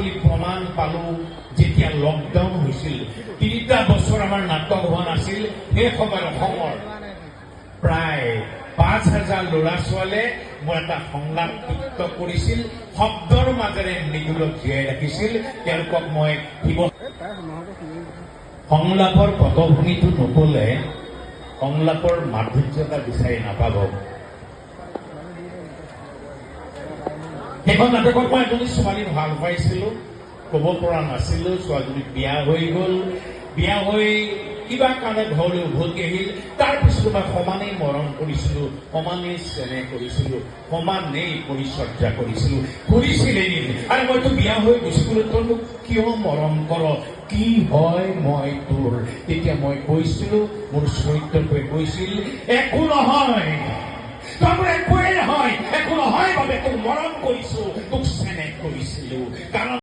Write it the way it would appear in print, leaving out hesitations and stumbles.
বুলি প্ৰমাণ পালো যেতিয়া লকডাউন হৈছিল। 3টা বছৰ আমাৰ নাটক হোৱা নাছিল। সেই সময়ত অসমৰ প্ৰায় 5,000 ল'ৰা ছোৱালীয়ে মোৰ এটা সংলাপ যুক্ত কৰিছিল, শব্দৰ মাজেৰে মৃদুলক জীয়াই ৰাখিছিল। তেওঁলোকক মই সংলাপৰ পটভূমিটো নকলে সংলাপৰ মাধুৰ্যতা বিচাৰি নাপাব। সেইখন নাটকত মই এজনী ছোৱালী ভাল পাইছিলো, ক'ব পৰা নাছিলো। ছোৱালীজনী বিয়া হৈ গ'ল। বিয়া হৈ কিবা কাৰণে ঘৰলৈ উভতি আহিল। তাৰপিছত মই সমানেই মৰম কৰিছিলো, সমানেই চেনেহ কৰিছিলো, সমানেই পৰিচৰ্যা কৰিছিলো, কৰিছিলেই। আৰু মইতো বিয়া হৈ গৈছিলো, তই মোক কিয় মৰম কৰ, কি হয় মই তোৰ? তেতিয়া মই কৈছিলো, মোৰ চৰিত্ৰটোৱে কৈছিল, একো নহয়, তোৰ একোৱেই নহয়, একো নহয় বাবে তোক মৰম কৰিছো, তোক চেনেহ কৰিছিলো। কাৰণ